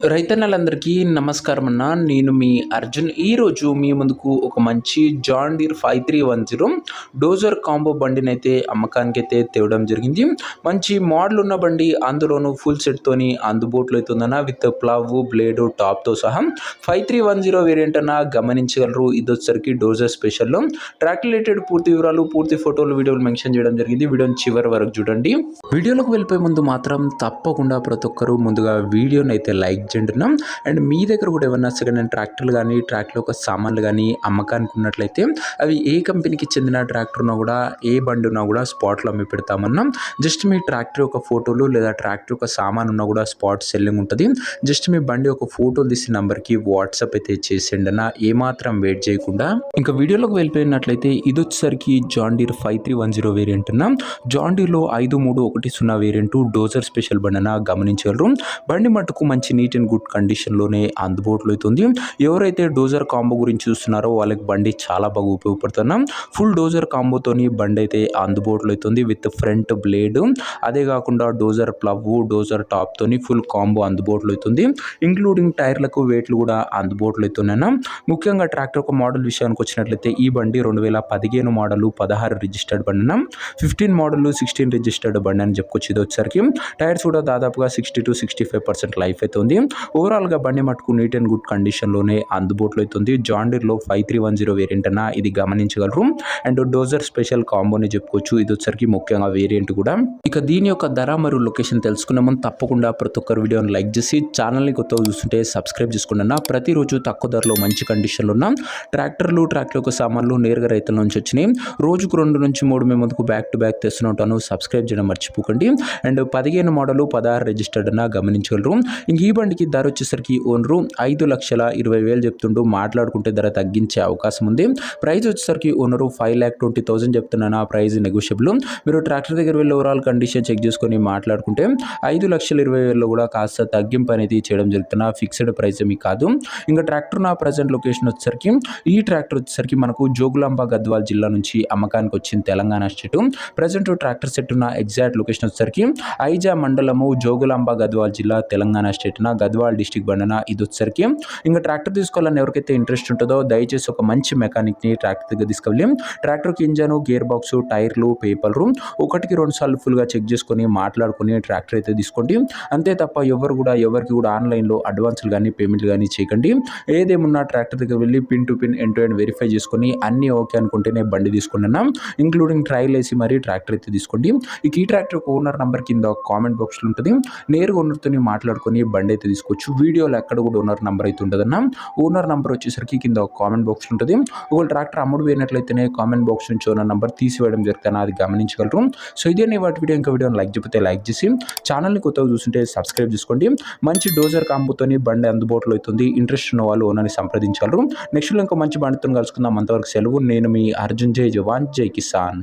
రైతన్నలందరికీ నమస్కారం అన్న. నేను మీ అర్జున్. ఈరోజు మీ ముందుకు ఒక మంచి జాన్ డీర్ 5310 డోజర్ కాంబో బండినైతే అమ్మకానికైతే తేవడం జరిగింది. మంచి మోడల్ ఉన్న బండి, అందులోనూ ఫుల్ సెట్తోని అందుబాటులో అవుతుందన్న, విత్ ప్లవ్, బ్లేడు, టాప్తో సహా 5310 వేరియంట్ అన్న గమనించగలరు. ఇది వచ్చేసరికి డోజర్ స్పెషల్లో ట్రాక్ రిలేటెడ్ పూర్తి వివరాలు, పూర్తి ఫోటోలు, వీడియోలు మెన్షన్ చేయడం జరిగింది. వీడియోని చివరి వరకు చూడండి. వీడియోలోకి వెళ్ళిపోయే ముందు మాత్రం తప్పకుండా ప్రతి ఒక్కరు ముందుగా వీడియోని అయితే లైక్ చేయండిన్నాం. అండ్ మీ దగ్గర కూడా ఏమన్నా సెకండ్ హ్యాండ్ ట్రాక్టర్లు కానీ, ట్రాక్టర్ యొక్క సామాన్లు కానీ అమ్మకానికి ఉన్నట్లయితే అవి ఏ కంపెనీకి చెందిన ట్రాక్టర్ ఉన్నా కూడా, ఏ బండి ఉన్నా కూడా స్పాట్లో అమ్మి పెడతామన్నాం. జస్ట్ మీ ట్రాక్టర్ యొక్క ఫోటోలు లేదా ట్రాక్టర్ యొక్క సామాన్ ఉన్నా కూడా స్పాట్ సెల్లింగ్ ఉంటుంది. జస్ట్ మీ బండి యొక్క ఫోటోలు తీసిన నంబర్కి వాట్సాప్ అయితే చేసేయండి అన్న, ఏమాత్రం వెయిట్ చేయకుండా. ఇంకా వీడియోలోకి వెళ్ళిపోయినట్లయితే ఇది వచ్చేసరికి జాన్ డీర్ 5310 వేరియంట్ అన్న. జాన్ డీర్లో 5310 వేరియంట్ డోజర్ స్పెషల్ బండి అన్న గమనించగలరు. బండి మట్టుకు మంచి నీట్ అండ్ గుడ్ కండిషన్లోనే అందుబాటులో అవుతుంది. ఎవరైతే డోజర్ కాంబో గురించి చూస్తున్నారో వాళ్ళకి బండి చాలా బాగా ఉపయోగపడుతున్నాం. ఫుల్ డోజర్ కాంబోతోని బండి అయితే అందుబాటులో అవుతుంది, విత్ ఫ్రంట్ బ్లేడ్, అదే కాకుండా డోజర్ ప్లవ్, డోజర్ టాప్తోని ఫుల్ కాంబో అందుబాటులో అవుతుంది. ఇంక్లూడింగ్ టైర్లకు వెయిట్లు కూడా అందుబాటులో అవుతున్నాయి. ముఖ్యంగా ట్రాక్టర్ ఒక మోడల్ విషయానికి వచ్చినట్లయితే ఈ బండి 2015 మోడల్ 16 రిజిస్టర్డ్ బండి, 15 మోడల్ 16 రిజిస్టర్డ్ బండి అని చెప్పుకోవచ్చు. ఇది వచ్చేసరికి టైర్స్ కూడా దాదాపుగా 60-65% లైఫ్ అయితే ఉంది. ఓవరాల్గా బండి మటుకు నీట్ అండ్ గుడ్ కండిషన్లోనే అందుబాటులో అవుతుంది. జాన్ డీర్లో 5310 వేరియంట్ అన్న ఇది గమనించగలరు. అండ్ డోజర్ స్పెషల్ కాంబోని చెప్పుకోవచ్చు. ఇది వచ్చరికి ముఖ్యంగా వేరియంట్ కూడా. ఇక దీని యొక్క ధర మరియు లొకేషన్ తెలుసుకునే ముందు తప్పకుండా ప్రతి ఒక్కరు వీడియోని లైక్ చేసి ఛానల్ని కొత్తగా చూస్తుంటే సబ్స్క్రైబ్ చేసుకోండి అన్న. ప్రతిరోజు తక్కువ ధరలో మంచి కండిషన్లో ఉన్న ట్రాక్టర్ యొక్క సామాన్లు నేరుగా రైతుల నుంచి వచ్చినాయి. రోజుకు 2 నుంచి 3 మీ ముందుకు బ్యాక్ టు బ్యాక్ తెస్తూనే ఉంటాను. సబ్స్క్రైబ్ చేయడం మర్చిపోకండి. అండ్ 15 మోడల్ 16 రిజిస్టర్డ్ అన్న గమనించగలరు. ఇంక ఈ బండికి ధర వచ్చేసరికి ఓనరు 5,20,000 చెప్తుంటూ, మాట్లాడుకుంటే ధర తగ్గించే అవకాశం ఉంది. ప్రైస్ వచ్చేసరికి ఓనరు 5,20,000 చెప్తున్నాను. ఆ ప్రైస్ నెగోషియబుల్. మీరు ట్రాక్టర్ దగ్గర వెళ్ళి ఓవరాల్ కండిషన్ చెక్ చేసుకొని మాట్లాడుకుంటే 5,20,000 కూడా కాస్త తగ్గింపు అనేది చేయడం జరుగుతున్న, ఫిక్స్డ్ ప్రైస్ ఏమీ కాదు. ఇంకా ట్రాక్టర్ నా ప్రజెంట్ లొకేషన్ వచ్చేసరికి ఈ ట్రాక్టర్ వచ్చేసరికి మనకు జోగులాంబ గద్వాల్ జిల్లా నుంచి అమ్మకానికి వచ్చింది, Telangana state. Present tractor set ఉన్న ఎగ్జాక్ట్ లొకేషన్ వచ్చేసరికి ఐజా మండలము, జోగులాంబ గద్వాల్ జిల్లా, తెలంగాణ స్టేట్, గద్వాల్ డిస్టిక్ బండన. ఇది వచ్చేసరికి ఇంకా ట్రాక్టర్ తీసుకోవాలని ఎవరికైతే ఇంట్రెస్ట్ ఉంటుందో దయచేసి ఒక మంచి మెకానిక్ని ట్రాక్టర్ దగ్గర తీసుకెళ్ళి ట్రాక్టర్కి ఇంజను, గేర్ బాక్స్, టైర్లు, పేపర్లు 1-2 సార్లు ఫుల్గా చెక్ చేసుకొని మాట్లాడుకొని ట్రాక్టర్ అయితే తీసుకోండి. అంతే తప్ప ఎవరికి కూడా ఆన్లైన్లో అడ్వాన్స్లు కానీ పేమెంట్లు కానీ చేయకండి. ఏదేమున్నా ట్రాక్టర్ దగ్గర వెళ్ళి pin to pin, end to end verify చేసుకొని అన్నీ ఓకే అనుకుంటేనే బండి తీసుకోండి అన్న. ఇంక్లూడింగ్ ట్రయల్ వేసి మరీ ట్రాక్టర్ అయితే తీసుకోండి. ఈ ట్రాక్టర్ ఓనర్ నెంబర్ కింద కామెంట్ బాక్స్లో ఉంటుంది. నేరుగా ఓనర్తో మాట్లాడుకొని బండి అయితే తీసుకోవచ్చు. వీడియోలో ఎక్కడ కూడా ఓనర్ నెంబర్ అయితే ఉంటుందన్న. ఓనర్ నెంబర్ వచ్చేసరికి కింద కామెంట్ బాక్స్లో ఉంటుంది. ఒకవేళ ట్రాక్టర్ అమ్ముడు పోయినట్లయితేనే కామెంట్ బాక్స్ నుంచి ఓనర్ నెంబర్ తీసివేయడం జరుగుతుంది, అది గమనించగలరు. సో ఇదే వాటి వీడియో. ఇంకా వీడియోని లైక్ చెప్తే లైక్ చేసి ఛానల్ని కొత్తగా చూస్తుంటే సబ్స్క్రైబ్ చేసుకోండి. మంచి డోజర్ కాంబోతోని బండి అందుబాటులో అవుతుంది. ఇంట్రెస్ట్ ఉన్న వాళ్ళు ఓనర్ని సంప్రదించగలరు. నెక్స్ట్ ఇంకో మంచి బండితో కలుసుకుందాం. అంతవరకు సెలవు. నేను మీ అర్జున్. జై జవాన్, జై కిసాన్.